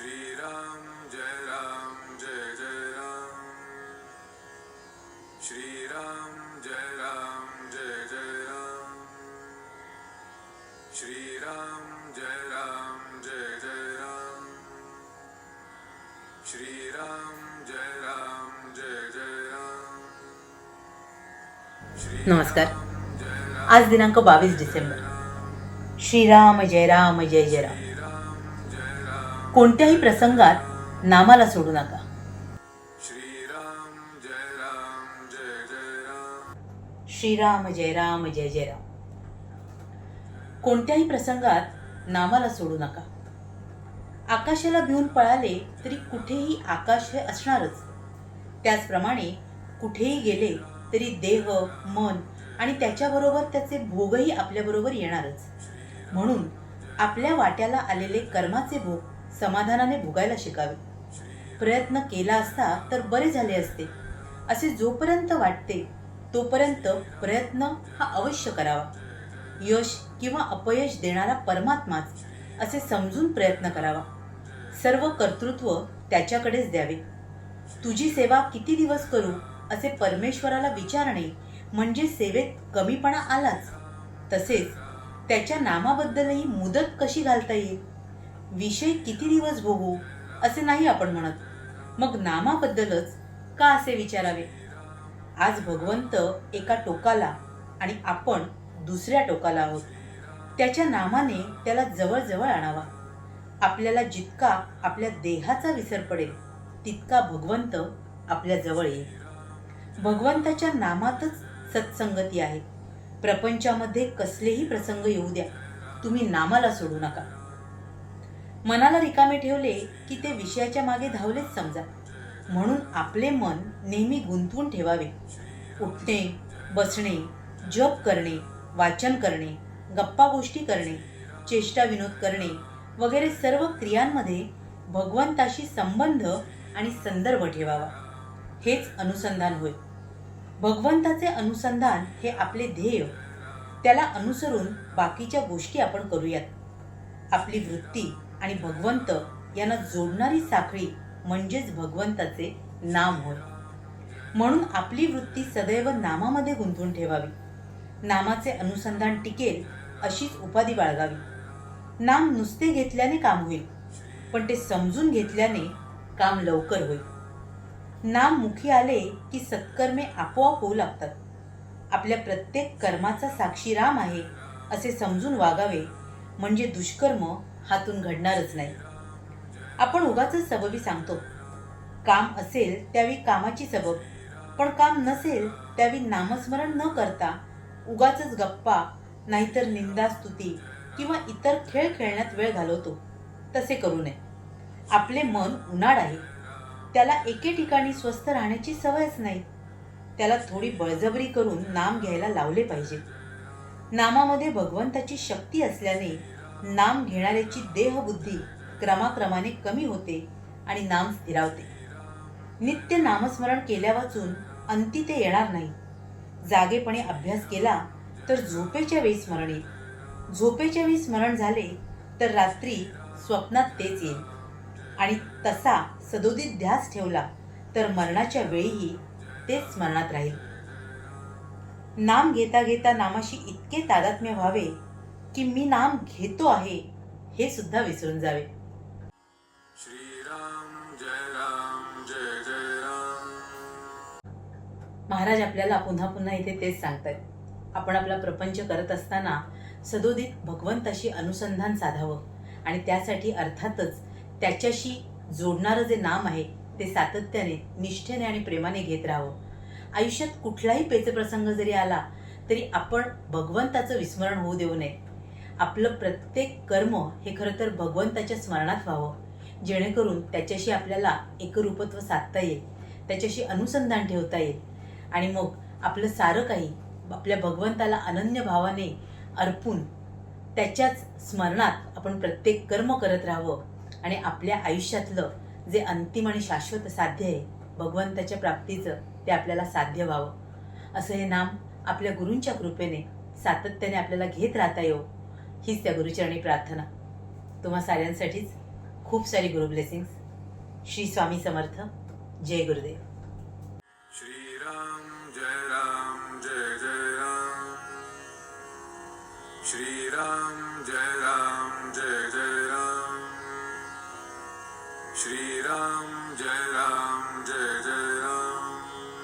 श्रीराम जय जय राम, श्रीराम जय जय राम, श्रीराम जय जय राम, श्रीराम जय जय राम। नमस्कार। आज दिनांक 22 डिसेंबर। श्रीराम जय राम जय जय राम। कोणत्याही प्रसंगात नामाला सोडू नका। श्रीराम जय जय राम, श्रीराम जय जय राम। कोणत्याही प्रसंगात नामाला सोडू नका। आकाशाला भिवून पळाले तरी कुठेही आकाश हे असणारच। त्याचप्रमाणे कुठेही गेले तरी देह, मन आणि त्याच्याबरोबर त्याचे भोगही आपल्याबरोबर येणारच। म्हणून आपल्या वाट्याला आलेले कर्माचे भोग समाधानाने भोगायला शिकावे। प्रयत्न केला असता तर बरे झाले असते असे जोपर्यंत वाटते तोपर्यंत प्रयत्न हा अवश्य करावा। यश किंवा अपयश देणारा परमात्माच असे समजून प्रयत्न करावा। सर्व कर्तृत्व त्याच्याकडेच द्यावे। तुझी सेवा किती दिवस करू असे परमेश्वराला विचारणे म्हणजे सेवेत कमीपणा आलाच। तसेच त्याच्या नामाबद्दलही मुदत कशी घालता येईल, विषय किती दिवस भोगू असे नाही आपण म्हणत, मग नामाबद्दलच का असे विचारावे। आज भगवंत एका टोकाला आणि आपण दुसऱ्या टोकाला आहोत। त्याच्या नामाने त्याला जवळ आणावा। आपल्याला जितका आपल्या देहाचा विसर पडेल तितका भगवंत आपल्या जवळ येईल। भगवंताच्या नामातच सत्संगती आहे। प्रपंचामध्ये कसलेही प्रसंग येऊ द्या, तुम्ही नामाला सोडू नका। मनाला रिकामे ठेवले की ते विषयाच्या मागे धावलेच समजा। म्हणून आपले मन नेहमी गुंतवून ठेवावे। उठणे, बसणे, जप करणे, वाचन करणे, गप्पा गोष्टी करणे, चेष्टा विनोद करणे वगैरे सर्व क्रियांमध्ये भगवंताशी संबंध आणि संदर्भ ठेवावा। हेच अनुसंधान होय। भगवंताचे अनुसंधान हे आपले ध्येय। त्याला अनुसरून बाकीच्या गोष्टी आपण करूयात। आपली वृत्ती आणि भगवंत यांना जोडणारी साखळी म्हणजेच भगवंताचे नाम होय। म्हणून आपली वृत्ती सदैव नामामध्ये गुंतवून ठेवावी। नामाचे अनुसंधान टिकेल अशीच उपाधी बाळगावी। नाम नुसते घेतल्याने काम होईल, पण ते समजून घेतल्याने काम लवकर होईल। नाम मुखी आले की सत्कर्मे आपोआप होऊ लागतात। आपल्या प्रत्येक कर्माचा साक्षी राम आहे असे समजून वागावे म्हणजे दुष्कर्म हातून घडणारच नाही। आपण उगाचच सबबी सांगतो। काम असेल त्यावेळी कामाची सबब, पण काम नसेल त्यावेळी नामस्मरण न करता उगाचच गप्पा नाहीतर निंदास्तुती किंवा इतर खेळ खेळण्यात वेळ घालवतो। तसे करू नये। आपले मन उन्हाळ आहे, त्याला एके ठिकाणी स्वस्थ राहण्याची सवयच नाही। त्याला थोडी बळजबरी करून नाम घ्यायला लावले पाहिजे। नामामध्ये भगवंताची शक्ती असल्याने नाम घेणाऱ्याची देहबुद्धी क्रमाक्रमाने कमी होते आणि नाम स्थिरावते। नित्य नामस्मरण केल्या वाचून अंती ते येणार नाही। जागेपणे अभ्यास केला तर झोपेच्या वेळी स्मरण येईल। झोपेच्या वेळी स्मरण झाले तर रात्री स्वप्नात तेच येईल आणि तसा सदोदित ध्यास ठेवला तर मरणाच्या वेळीही तेच स्मरणात राहील। नाम घेता घेता नामाशी इतके तादात्म्य व्हावे की मी नाम घेतो आहे हे सुद्धा विसरून जावे। श्रीराम जय जय राम। महाराज आपल्याला पुन्हा पुन्हा इथे तेच सांगतात। आपण आपला प्रपंच करत असताना सदोदित भगवंताशी अनुसंधान साधावं आणि त्यासाठी अर्थातच त्याच्याशी जोडणारं जे नाम आहे ते सातत्याने, निष्ठेने आणि प्रेमाने घेत राहावं। आयुष्यात कुठलाही पेचप्रसंग जरी आला तरी आपण भगवंताचं विस्मरण होऊ देऊ नये। आपलं प्रत्येक कर्म हे खरं तर भगवंताच्या स्मरणात व्हावं, जेणेकरून त्याच्याशी आपल्याला एकरूपत्व साधता येईल, त्याच्याशी अनुसंधान ठेवता येईल आणि मग आपलं सारं काही आपल्या भगवंताला अनन्य भावाने अर्पून त्याच्याच स्मरणात आपण प्रत्येक कर्म करत राहावं आणि आपल्या आयुष्यातलं जे अंतिम आणि शाश्वत साध्य आहे भगवंताच्या प्राप्तीचं ते आपल्याला साध्य व्हावं। असं हे नाम आपल्या गुरूंच्या कृपेने सातत्याने आपल्याला घेत राहता येऊ हीच त्या गुरुचरणी प्रार्थना। तुम्हा साऱ्यांसाठीच खूप सारी गुरु ब्लेसिंग्स. श्री स्वामी समर्थ. जय गुरुदेव. श्रीराम जय राम जय जय राम. श्रीराम जय राम जय जय राम. श्रीराम जय राम